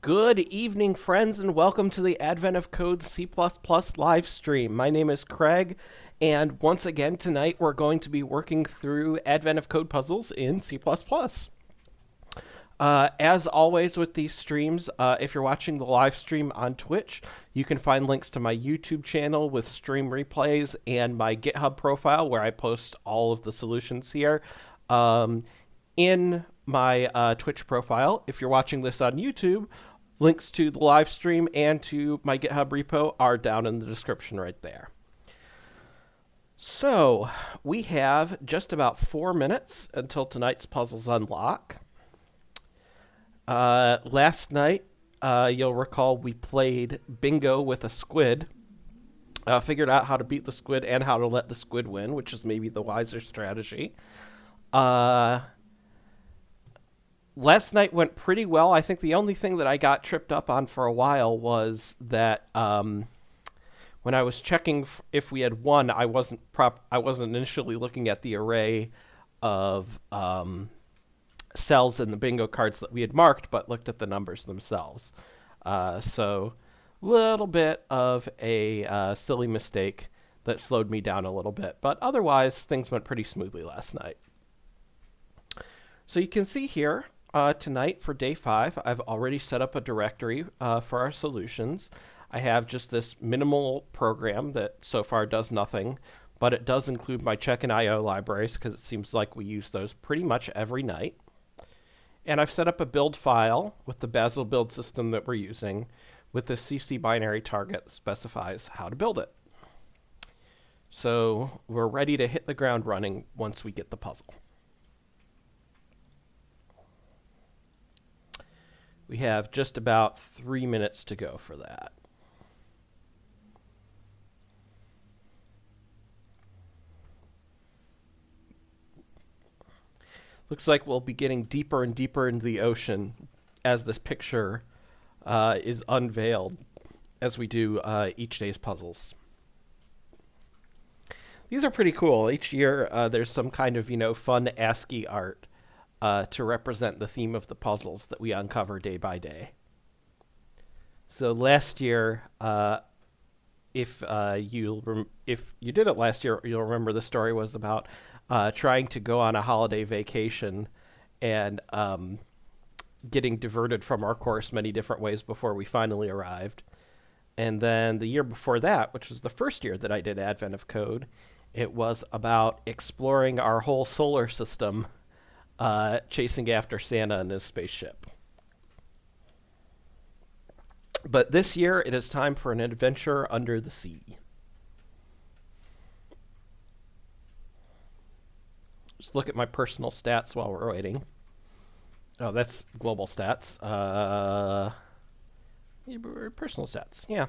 Good evening, friends, and welcome to the Advent of Code C++ live stream. My name is Craig, and once again tonight we're going to be working through Advent of Code puzzles in C++. As always with these streams, if you're watching the live stream on Twitch, you can find links to my YouTube channel with stream replays and my GitHub profile where I post all of the solutions here. In my Twitch profile, if you're watching this on YouTube, links to the live stream and to my GitHub repo are down in the description right there. So, we have just about 4 minutes until tonight's puzzles unlock. Last night, you'll recall we played bingo with a squid. Figured out how to beat the squid and how to let the squid win, which is maybe the wiser strategy. Last night went pretty well. I think the only thing that I got tripped up on for a while was that when I was checking if we had won, I wasn't initially looking at the array of cells in the bingo cards that we had marked, but looked at the numbers themselves. So a little bit of a silly mistake that slowed me down a little bit. But otherwise, things went pretty smoothly last night. So you can see here, tonight for day 5, I've already set up a directory for our solutions. I have just this minimal program that so far does nothing, but it does include my check and IO libraries because it seems like we use those pretty much every night. And I've set up a build file with the Bazel build system that we're using with this CC binary target that specifies how to build it. So we're ready to hit the ground running once we get the puzzle. We have just about 3 minutes to go for that. Looks like we'll be getting deeper and deeper into the ocean as this picture is unveiled as we do each day's puzzles. These are pretty cool. Each year there's some kind of, fun ASCII art to represent the theme of the puzzles that we uncover day by day. So last year, if you did it last year, you'll remember the story was about trying to go on a holiday vacation and getting diverted from our course many different ways before we finally arrived. And then the year before that, which was the first year that I did Advent of Code, it was about exploring our whole solar system, chasing after Santa and his spaceship. But this year, it is time for an adventure under the sea. Just look at my personal stats while we're waiting. Oh, that's global stats. Personal stats, yeah.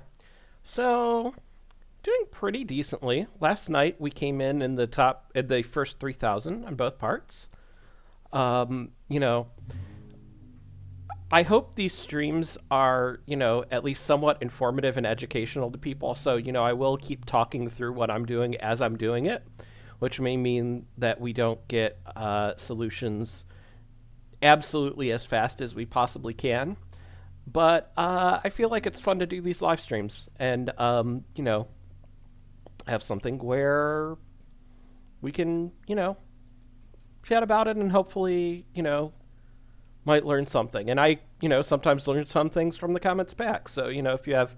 So, doing pretty decently. Last night, we came in the first 3,000 on both parts. I hope these streams are, at least somewhat informative and educational to people. So, I will keep talking through what I'm doing as I'm doing it, which may mean that we don't get solutions absolutely as fast as we possibly can. But I feel like it's fun to do these live streams and, have something where we can, chat about it and hopefully, might learn something. And I, sometimes learn some things from the comments back. So, if you have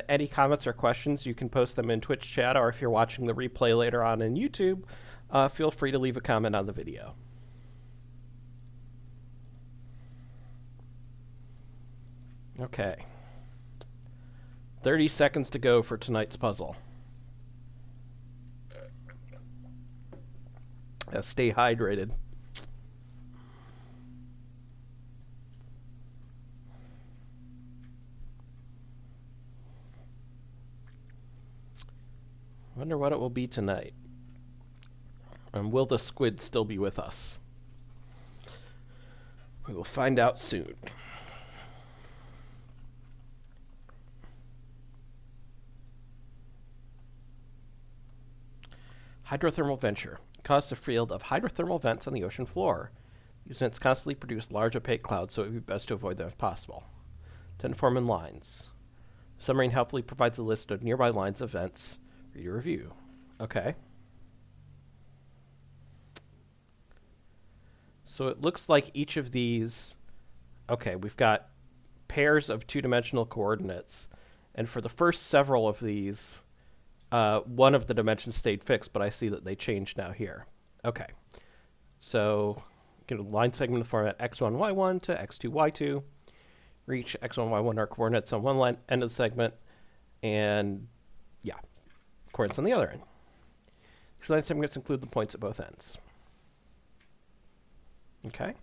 any comments or questions, you can post them in Twitch chat, or if you're watching the replay later on in YouTube, feel free to leave a comment on the video. Okay. 30 seconds to go for tonight's puzzle. Stay hydrated. Wonder what it will be tonight. And will the squid still be with us? We will find out soon. Hydrothermal venture. Caused a field of hydrothermal vents on the ocean floor. These vents constantly produce large opaque clouds, so it would be best to avoid them if possible. to inform in lines. Summary helpfully provides a list of nearby lines of events for you to review. Okay. So it looks like each of these, okay, we've got pairs of two-dimensional coordinates. And for the first several of these, one of the dimensions stayed fixed, but I see that they changed now here. Okay. So get a line segment in the format x1, y1 to x2, y2. Reach x1, y1 are coordinates on one line, end of the segment, and yeah, coordinates on the other end. These line segments include the points at both ends. Okay.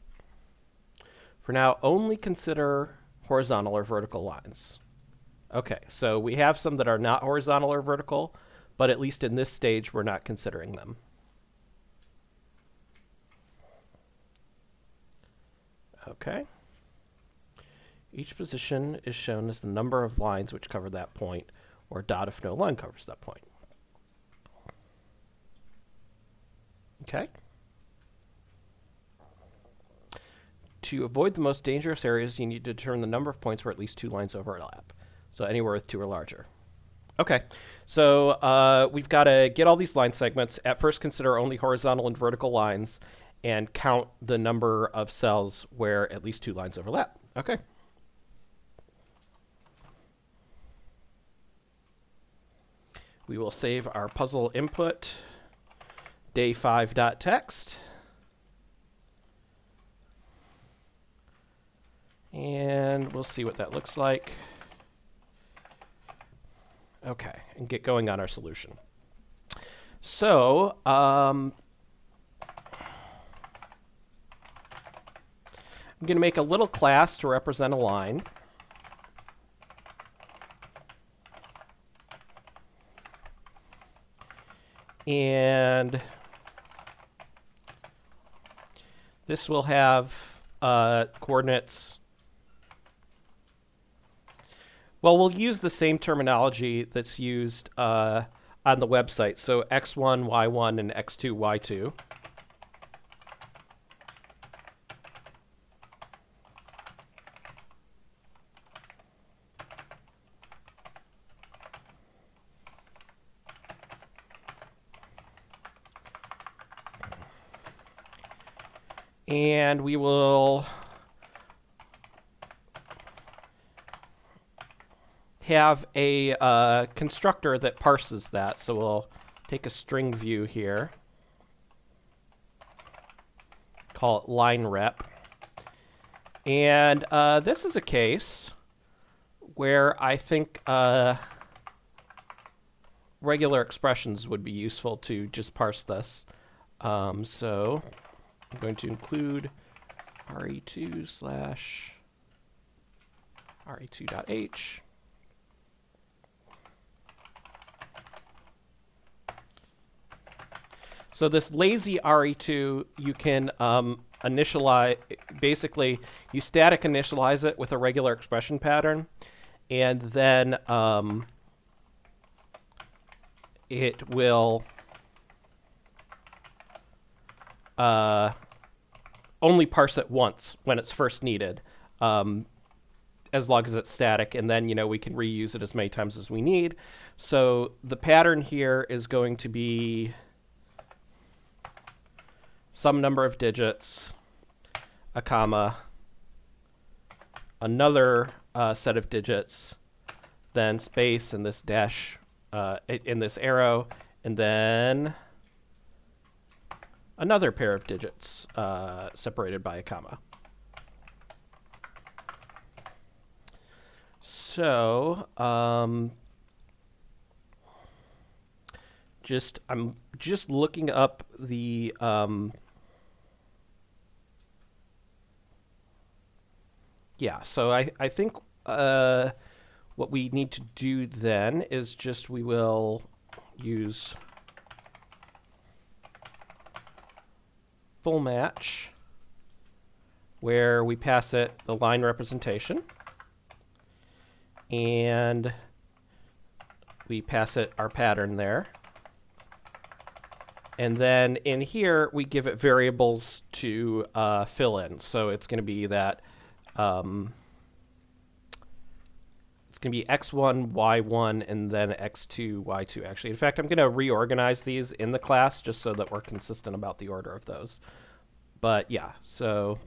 For now, only consider horizontal or vertical lines. Okay, so we have some that are not horizontal or vertical, but at least in this stage, we're not considering them. Okay. Each position is shown as the number of lines which cover that point, or dot if no line covers that point. Okay. To avoid the most dangerous areas, you need to determine the number of points where at least two lines overlap. So anywhere with two or larger. Okay, so we've got to get all these line segments. At first, consider only horizontal and vertical lines, and count the number of cells where at least two lines overlap. Okay. We will save our puzzle input, day5.txt. And we'll see what that looks like. Okay, and get going on our solution. So, I'm going to make a little class to represent a line. And this will have coordinates. Well, we'll use the same terminology that's used on the website. So x1, y1, and x2, y2. And we will have a constructor that parses that. So we'll take a string view here, call it line rep. And this is a case where I think regular expressions would be useful to just parse this. So I'm going to include re2 slash re2.h. So this lazy re2, you can initialize, basically you static initialize it with a regular expression pattern, and then it will only parse it once when it's first needed, as long as it's static, and then we can reuse it as many times as we need. So the pattern here is going to be some number of digits, a comma, another set of digits, then space and this dash in this arrow, and then another pair of digits separated by a comma. So I'm just looking up the so I think what we need to do then is just we will use full match, where we pass it the line representation, and we pass it our pattern there. And then in here, we give it variables to fill in. So it's going to be that It's going to be x1, y1, and then x2, y2, actually. In fact, I'm going to reorganize these in the class just so that we're consistent about the order of those. But yeah, so...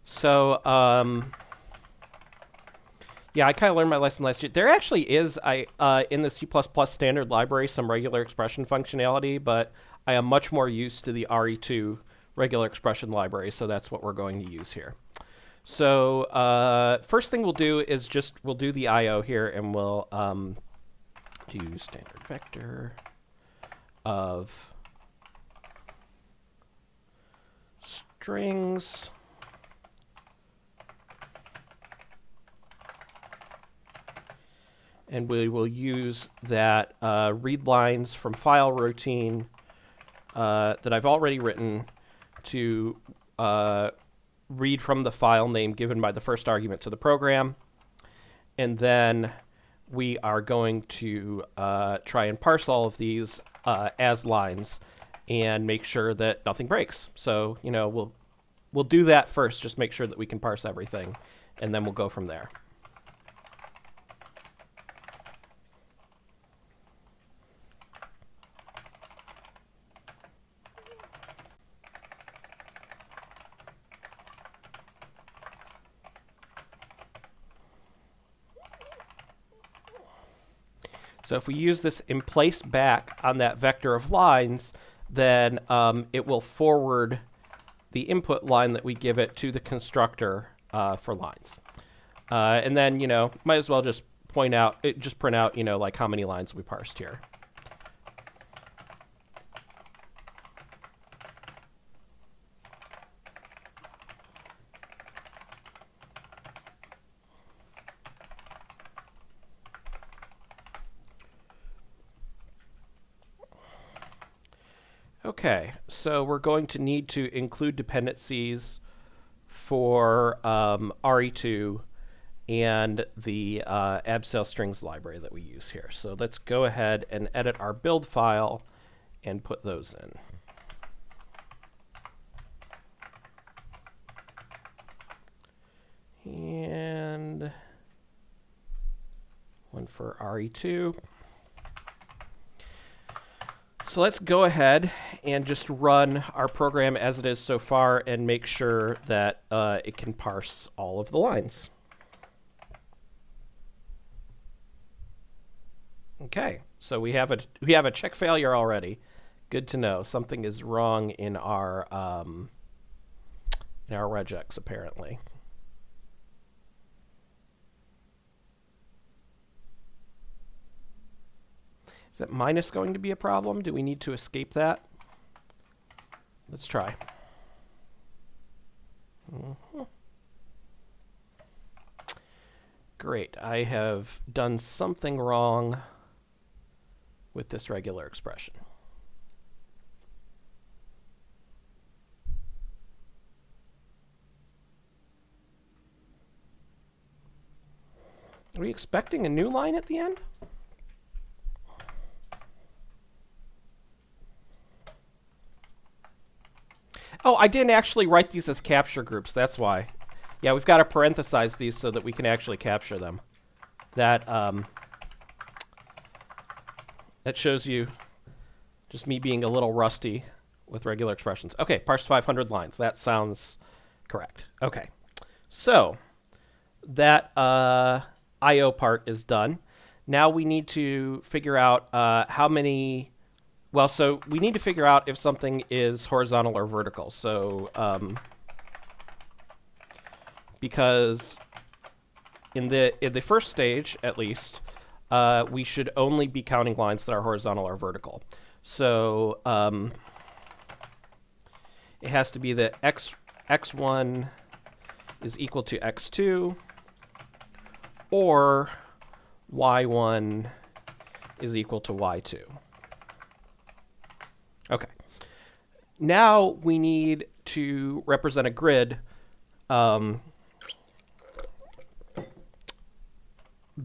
So, yeah, I kind of learned my lesson last year. There actually is, in the C++ standard library, some regular expression functionality, but I am much more used to the RE2 regular expression library, so that's what we're going to use here. So, first thing we'll do is we'll do the I/O here, and we'll do standard vector of strings. And we will use that read lines from file routine that I've already written to read from the file name given by the first argument to the program. And then we are going to try and parse all of these as lines and make sure that nothing breaks. So, you know, we'll do that first, just make sure that we can parse everything, and then we'll go from there. So if we use this in place back on that vector of lines, then it will forward the input line that we give it to the constructor for lines. And then, you know, might as well just print out, you know, like how many lines we parsed here. Okay, so we're going to need to include dependencies for RE2 and the absale strings library that we use here. So let's go ahead and edit our build file and put those in. And one for RE2. So let's go ahead and just run our program as it is so far and make sure that it can parse all of the lines. Okay, so we have a check failure already. Good to know. Something is wrong in our regex apparently. Is that minus going to be a problem? Do we need to escape that? Let's try. Great. I have done something wrong with this regular expression. Are we expecting a new line at the end? Oh, I didn't actually write these as capture groups. That's why. Yeah, we've got to parenthesize these so that we can actually capture them. That shows you just me being a little rusty with regular expressions. Okay, parse 500 lines. That sounds correct. Okay, so that I/O part is done. Now we need to figure out how many... Well, so we need to figure out if something is horizontal or vertical. So, because in the first stage, at least, we should only be counting lines that are horizontal or vertical. So, it has to be that x1 is equal to x2, or y1 is equal to y2. Okay. Now we need to represent a grid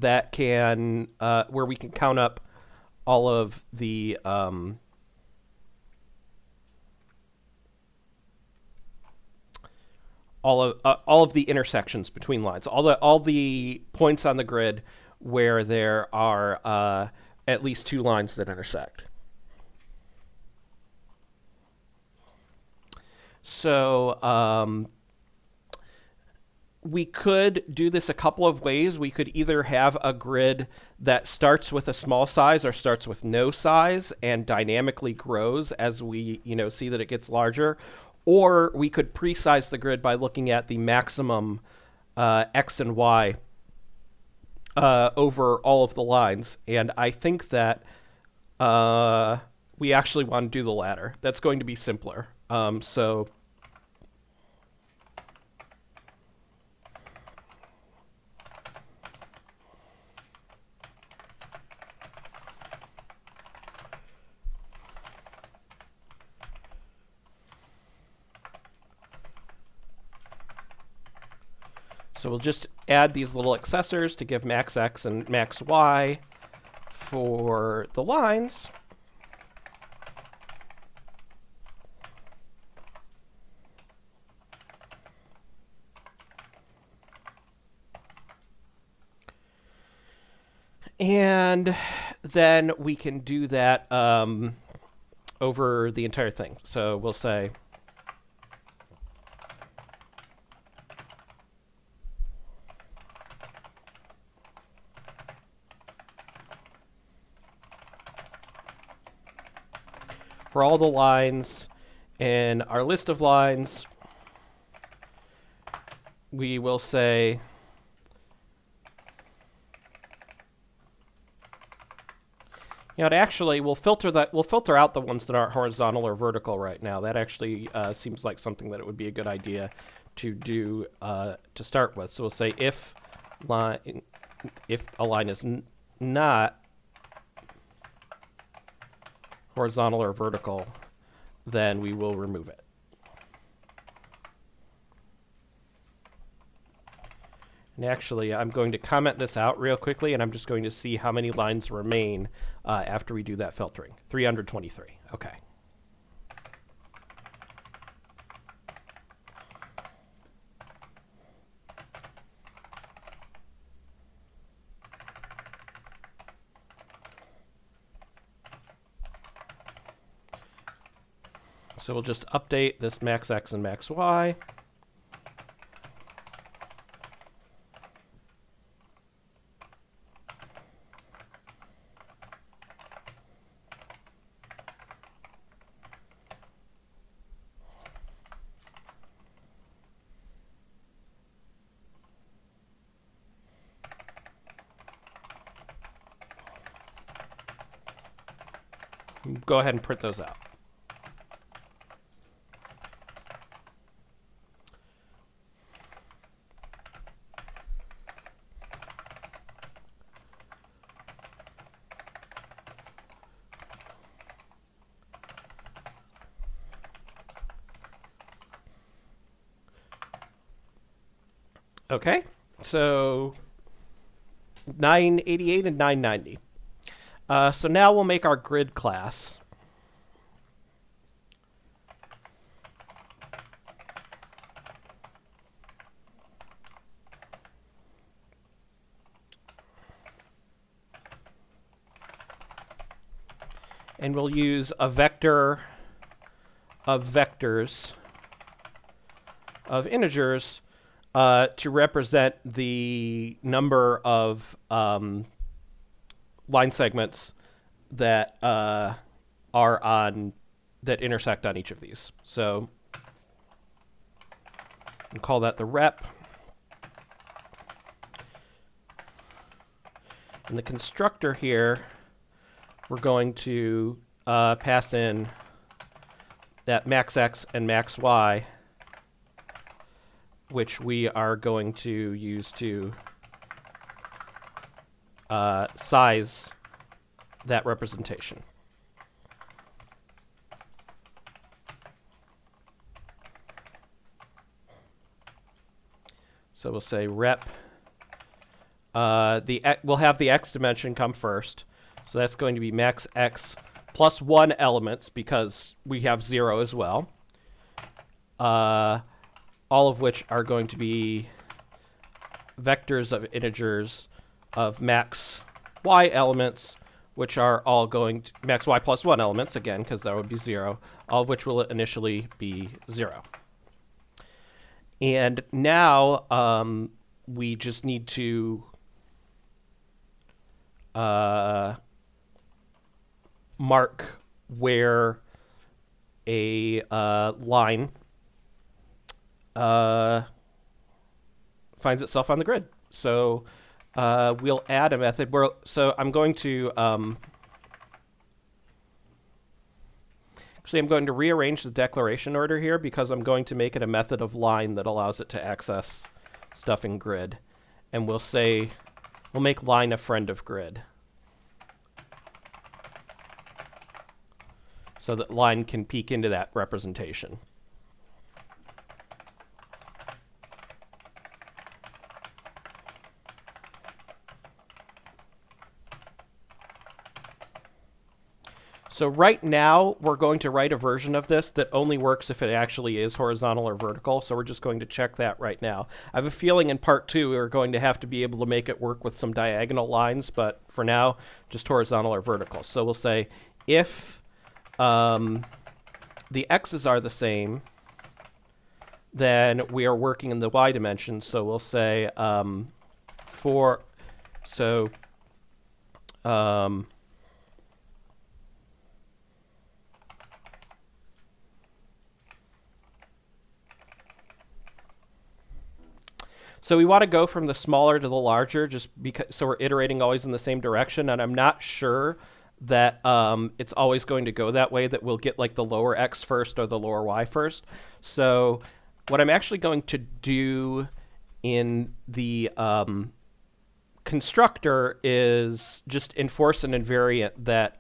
that can where we can count up all of the all of the intersections between lines, all the points on the grid where there are at least two lines that intersect. So we could do this a couple of ways. We could either have a grid that starts with a small size or starts with no size and dynamically grows as we, see that it gets larger, or we could pre-size the grid by looking at the maximum x and y over all of the lines. And I think that we actually want to do the latter. That's going to be simpler. So we'll just add these little accessors to give max x and max y for the lines. And then we can do that over the entire thing. So we'll say for all the lines in our list of lines, we will say actually we'll filter out the ones that aren't horizontal or vertical right now. That actually seems like something that it would be a good idea to do to start with. So we'll say if a line is not horizontal or vertical, then we will remove it. And actually, I'm going to comment this out real quickly, and I'm just going to see how many lines remain after we do that filtering. 323. Okay. So we'll just update this max x and max y. Go ahead and print those out. Okay, so 988 and 990. So now we'll make our grid class. And we'll use a vector of vectors of integers to represent the number of line segments that that intersect on each of these. So we'll call that the rep. In the constructor here, we're going to pass in that max x and max y, which we are going to use to size that representation. So we'll say rep We'll have the x dimension come first. So that's going to be max x plus 1 elements because we have 0 as well. All of which are going to be vectors of integers of max y elements, which are all going to max y plus 1 elements, again, because that would be 0, all of which will initially be 0. And now we just need to mark where a line finds itself on the grid. So we'll add a method. So I'm going to actually I'm going to rearrange the declaration order here because I'm going to make it a method of line that allows it to access stuff in grid. And we'll make line a friend of grid, so that line can peek into that representation. So right now, we're going to write a version of this that only works if it actually is horizontal or vertical, so we're just going to check that right now. I have a feeling in part 2 we're going to have to be able to make it work with some diagonal lines, but for now, just horizontal or vertical. So we'll say if the x's are the same, then we are working in the y dimension, so we'll say so we want to go from the smaller to the larger, just because, so we're iterating always in the same direction, and I'm not sure that it's always going to go that way, that we'll get like the lower x first or the lower y first. So what I'm actually going to do in the constructor is just enforce an invariant that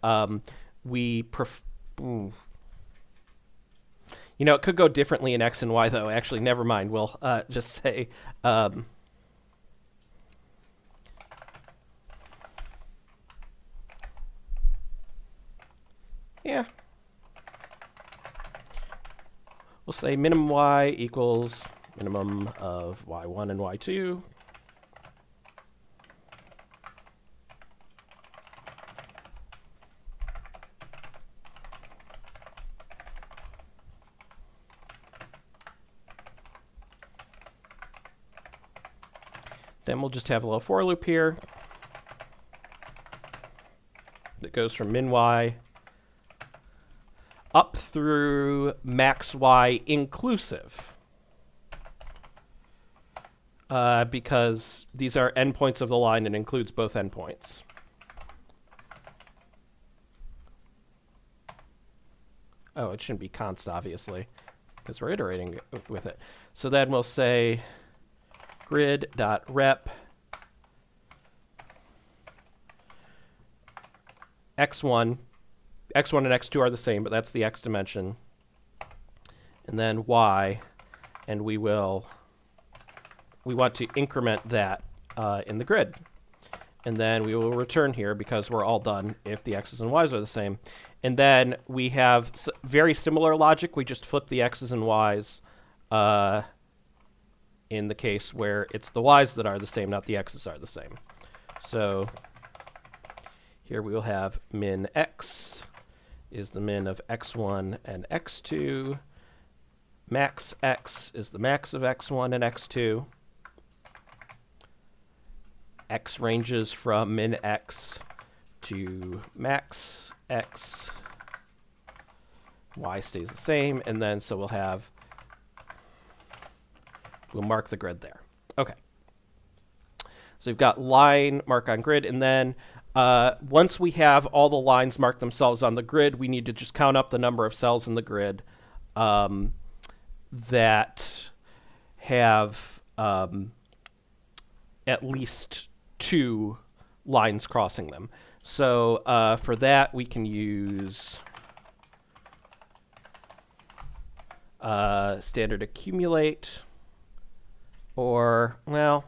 you know, it could go differently in x and y, though. Actually, never mind. We'll just say yeah. We'll say minimum y equals minimum of y1 and y2. Then we'll just have a little for loop here that goes from min y up through max y inclusive, because these are endpoints of the line and includes both endpoints. Oh, it shouldn't be const, obviously, because we're iterating with it. So then we'll say grid.rep x1 and x2 are the same, but that's the x dimension, and then y, and we want to increment that in the grid, and then we will return here because we're all done if the x's and y's are the same. And then we have very similar logic. We just flip the x's and y's in the case where it's the y's that are the same, not the x's are the same. So here we will have min x is the min of x1 and x2. Max x is the max of x1 and x2. X ranges from min x to max x. Y stays the same, and then so we'll mark the grid there. Okay. So we've got line mark on grid, and then once we have all the lines mark themselves on the grid, we need to just count up the number of cells in the grid that have at least 2 lines crossing them. So for that, we can use standard accumulate, or, well,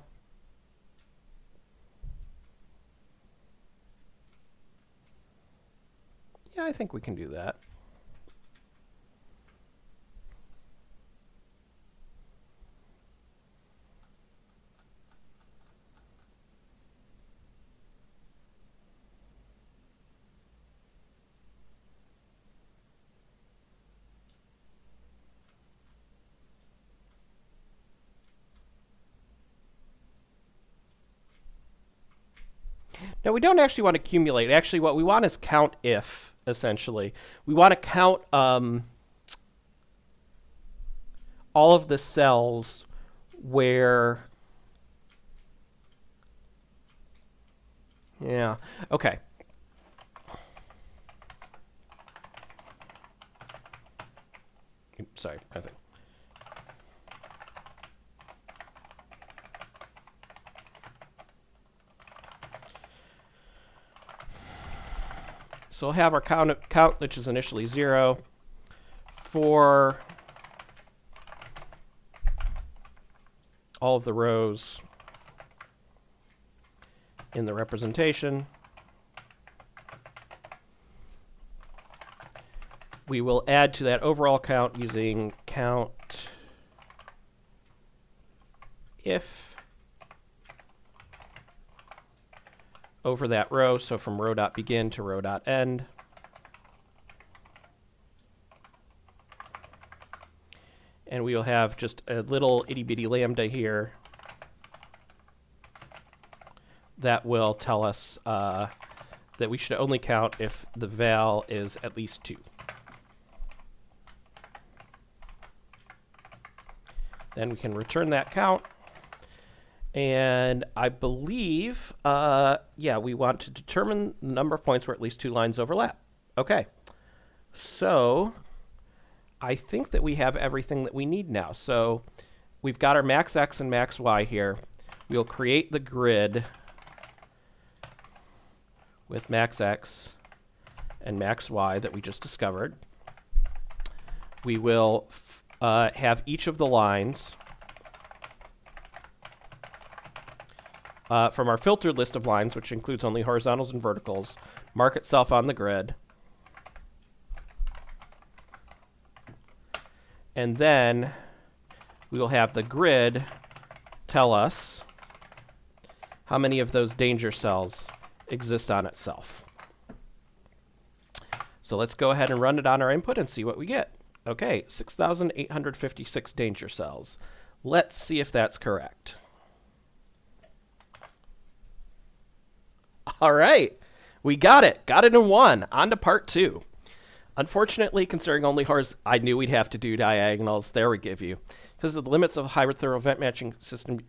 think we can do that. Now, we don't actually want to accumulate. Actually, what we want is count if, essentially. We want to count all of the cells where... Yeah, okay. Sorry, I think. So we'll have our count, which is initially 0, for all of the rows in the representation. We will add to that overall count using count if over that row, so from row.begin to row.end. And we will have just a little itty-bitty lambda here that will tell us that we should only count if the val is at least 2. Then we can return that count. And I believe, yeah, we want to determine the number of points where at least 2 lines overlap. Okay. So I think that we have everything that we need now. So we've got our max x and max y here. We'll create the grid with max x and max y that we just discovered. We will have each of the lines from our filtered list of lines, which includes only horizontals and verticals, mark itself on the grid. And then we will have the grid tell us how many of those danger cells exist on itself. So let's go ahead and run it on our input and see what we get. Okay, 6,856 danger cells. Let's see if that's correct. All right, we got it. Got it in 1. On to part 2. Unfortunately, considering only I knew we'd have to do diagonals. There we give you. Because of the limits of a hybrid thorough event matching system.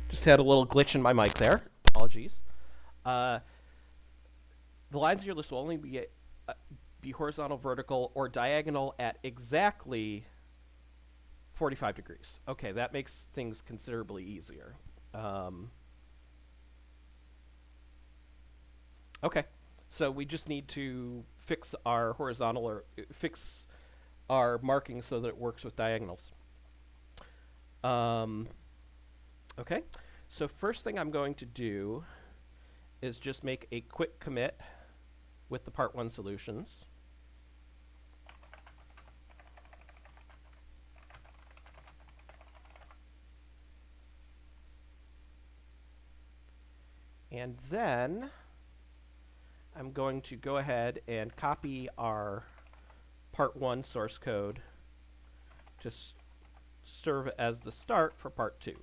Just had a little glitch in my mic there. Apologies. The lines of your list will only be horizontal, vertical, or diagonal at exactly 45 degrees. Okay, that makes things considerably easier. Okay, so we just need to fix our horizontal or fix our marking so that it works with diagonals. Okay, so first thing I'm going to do is just make a quick commit with the part 1 solutions. And then I'm going to go ahead and copy our part 1 source code to serve as the start for part 2.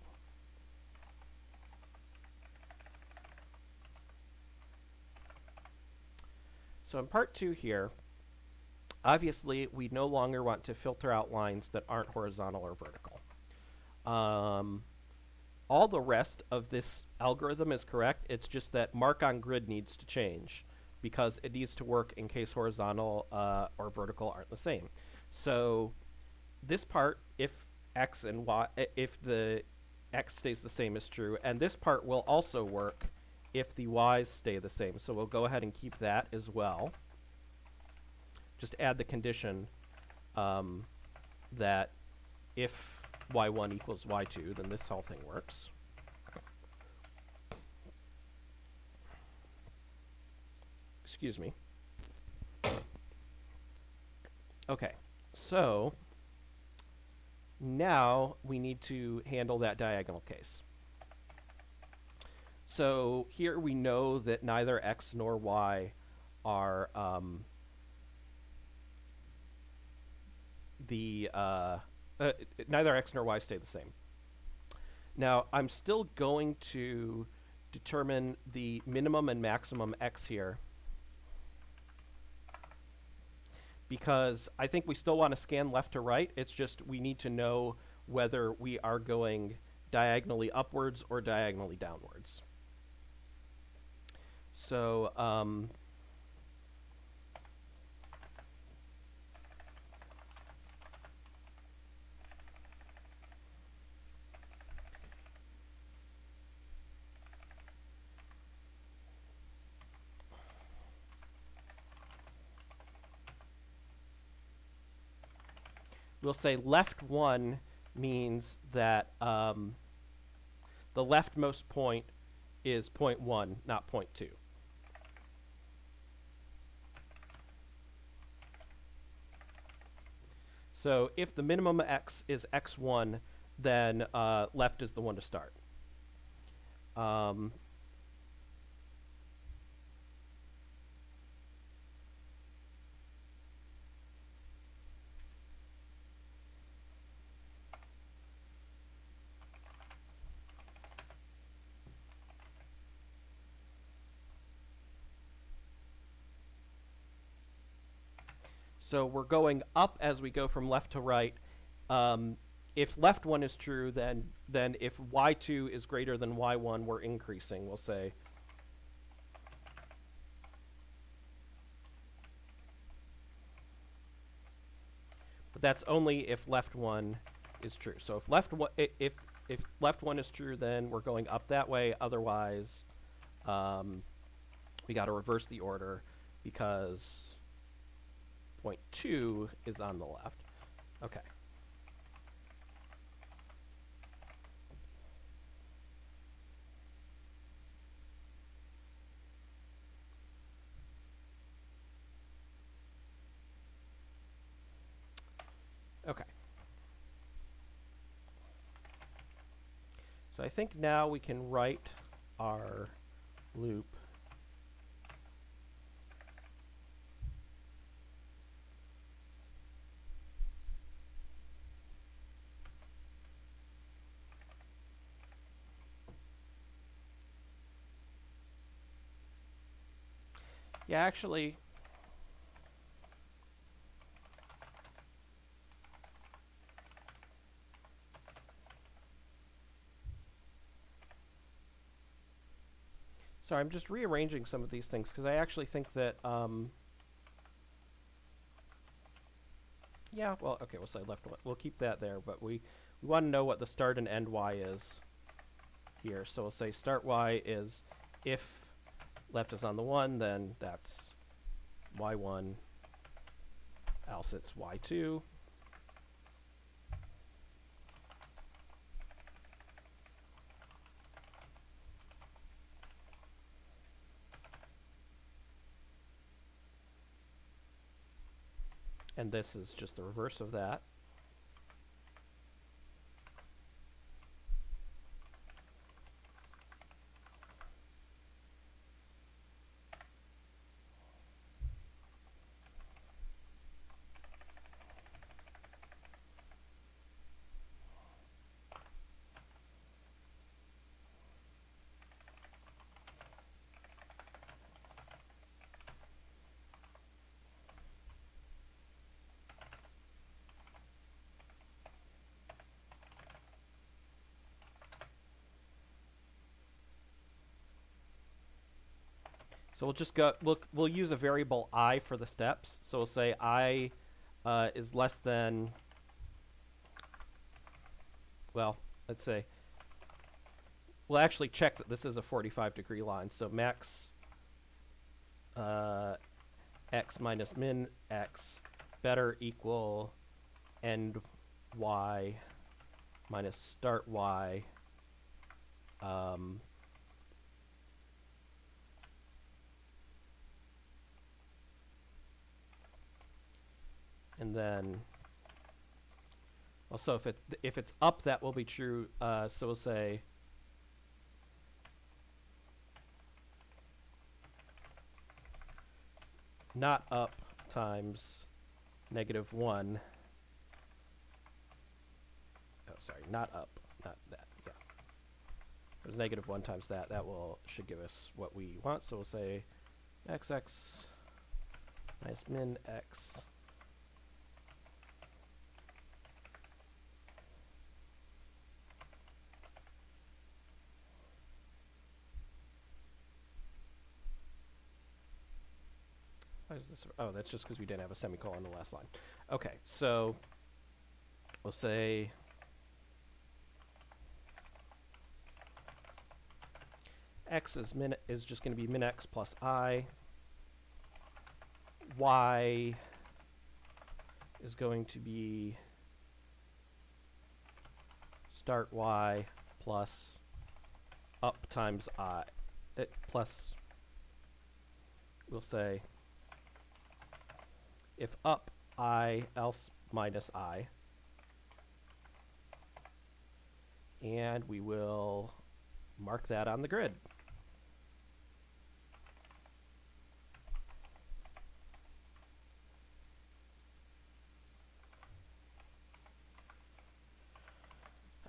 So in part 2 here, obviously we no longer want to filter out lines that aren't horizontal or vertical. All the rest of this algorithm is correct. It's just that mark on grid needs to change because it needs to work in case horizontal or vertical aren't the same. So this part, if x and y, if the x stays the same, is true, and this part will also work if the y's stay the same. So we'll go ahead and keep that as well. Just add the condition that if y1 equals y2, then this whole thing works. Excuse me. Okay, so now we need to handle that diagonal case. So here we know that neither x nor y are neither x nor y stay the same. Now I'm still going to determine the minimum and maximum x here, because I think we still want to scan left to right. It's just we need to know whether we are going diagonally upwards or diagonally downwards. So we'll say left 1 means that the leftmost point is point 1, not point 2. So if the minimum x is x1, then left is the one to start. So we're going up as we go from left to right. If left 1 is true, then if y2 is greater than y1, we're increasing. We'll say but that's only if left 1 is true. So if left one is true, then we're going up that way. Otherwise, we got to reverse the order because point 2 is on the left. Okay. Okay. So I think now we can write our loop actually, sorry, I'm just rearranging some of these things because I actually think that, yeah, well, okay, we'll say left one. We'll keep that there, but we want to know what the start and end y is here. So we'll say start y is if left is on the 1, then that's y1, else it's y2. And this is just the reverse of that. So we'll just go, we'll use a variable I for the steps. So we'll say I is less than, well, let's say, we'll actually check that this is a 45-degree line. So max x minus min x better equal end y minus start y And then, well, so if it's up, that will be true. So we'll say not up times -1. Oh, sorry, not up, not that. Yeah, there's -1 times that. That should give us what we want. So we'll say XX minus min X. Why is this? Oh, that's just because we didn't have a semicolon in the last line. Okay, so we'll say X is just going to be min X plus I. Y is going to be start Y plus up times I. Plus, we'll say if up I, else minus I. And we will mark that on the grid.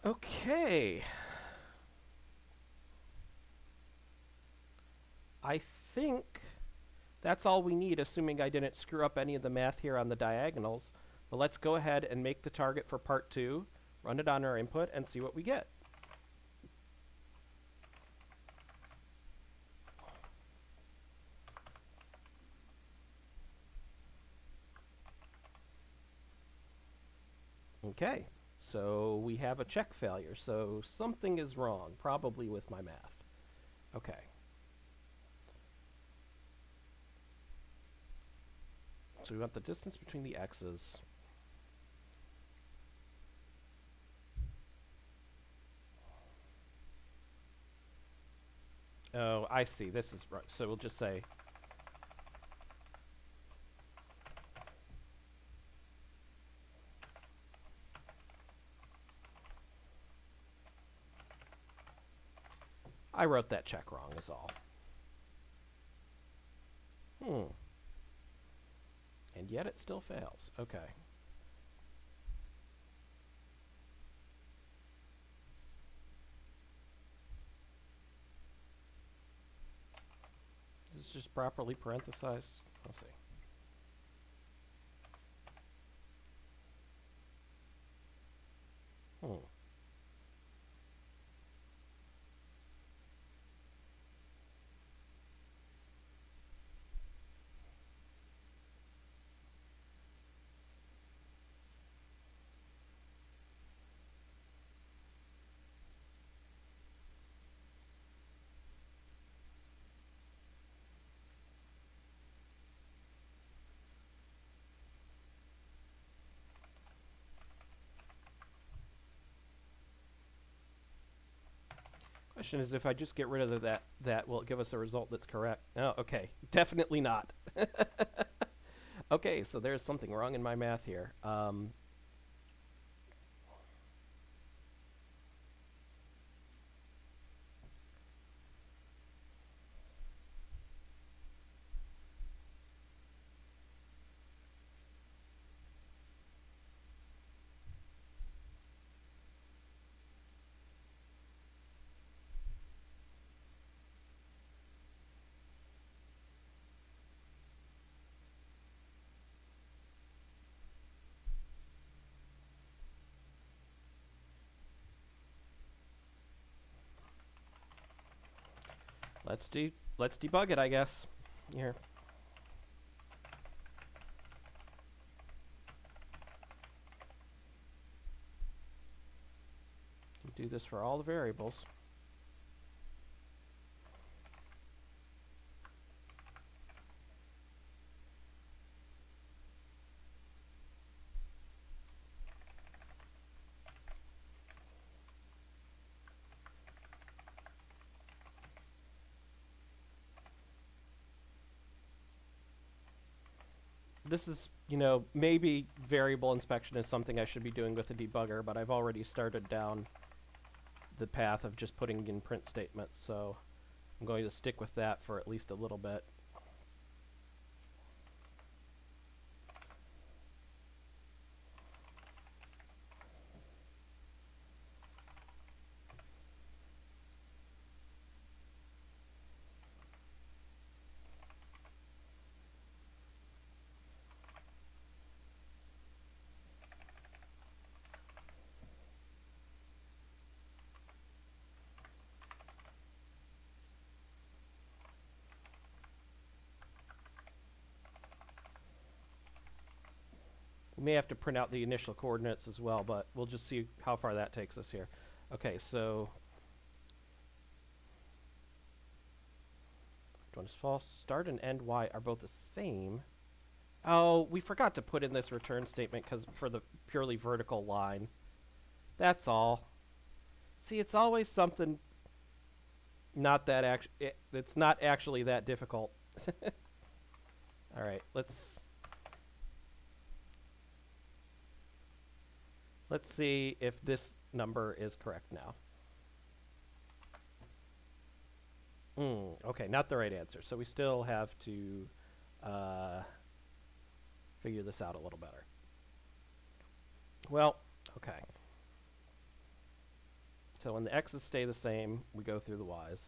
Okay. I think that's all we need, assuming I didn't screw up any of the math here on the diagonals. But let's go ahead and make the target for part 2, run it on our input, and see what we get. Okay, so we have a check failure, so something is wrong, probably with my math. Okay. So we want the distance between the x's. Oh, I see. This is right. So we'll just say I wrote that check wrong is all. And yet it still fails. Okay. Is this just properly parenthesized? Let's see. Question is, if I just get rid of that will it give us a result that's correct? Oh, okay. Definitely not. Okay, so there's something wrong in my math here. Let's debug it, I guess. Here. Do this for all the variables. this is, maybe variable inspection is something I should be doing with a debugger, but I've already started down the path of just putting in print statements, so I'm going to stick with that for at least a little bit. We may have to print out the initial coordinates as well, but we'll just see how far that takes us here. Okay, so one is false. Start and end y are both the same. Oh, we forgot to put in this return statement because for the purely vertical line. That's all. See, it's always something not that it's not actually that difficult. All right, let's see if this number is correct now. Okay, not the right answer. So we still have to figure this out a little better. Well, okay. So when the x's stay the same, we go through the y's.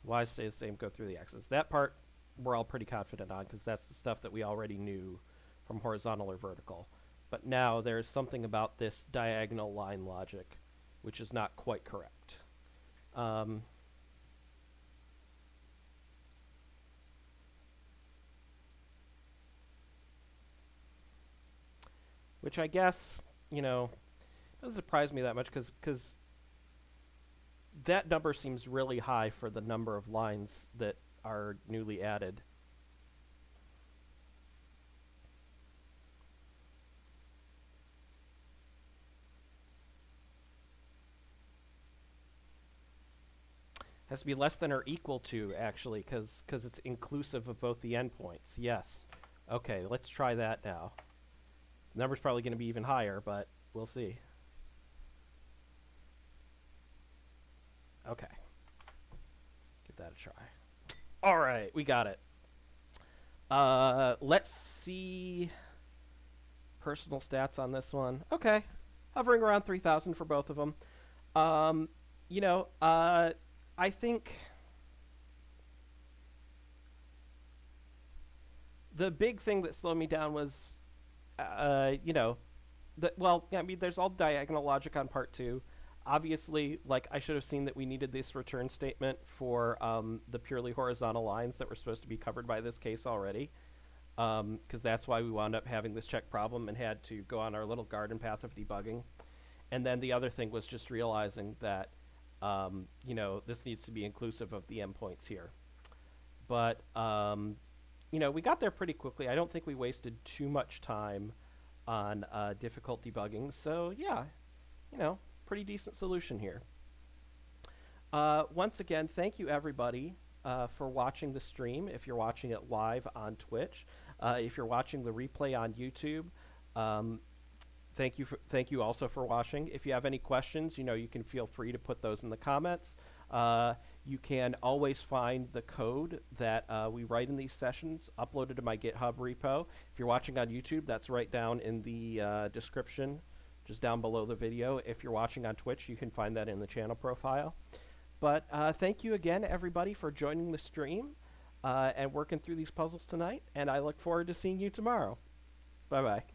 Y's stay the same, go through the x's. That part we're all pretty confident on because that's the stuff that we already knew from horizontal or vertical. But now there's something about this diagonal line logic which is not quite correct. Which I guess, doesn't surprise me that much because that number seems really high for the number of lines that are newly added. Has to be less than or equal to, actually, because it's inclusive of both the endpoints. Yes. Okay, let's try that now. The number's probably going to be even higher, but we'll see. Okay. Give that a try. All right, we got it. Let's see personal stats on this one. Okay. Hovering around 3,000 for both of them. I think the big thing that slowed me down was, there's all diagonal logic on part 2. Obviously, I should have seen that we needed this return statement for the purely horizontal lines that were supposed to be covered by this case already, because that's why we wound up having this check problem and had to go on our little garden path of debugging. And then the other thing was just realizing that, this needs to be inclusive of the endpoints here. But, we got there pretty quickly. I don't think we wasted too much time on difficult debugging. So, yeah, pretty decent solution here. Once again, thank you, everybody, for watching the stream. If you're watching it live on Twitch, if you're watching the replay on YouTube, thank you also for watching. If you have any questions, you can feel free to put those in the comments. You can always find the code that we write in these sessions uploaded to my GitHub repo. If you're watching on YouTube, that's right down in the description, just down below the video. If you're watching on Twitch, you can find that in the channel profile. But thank you again, everybody, for joining the stream and working through these puzzles tonight. And I look forward to seeing you tomorrow. Bye-bye.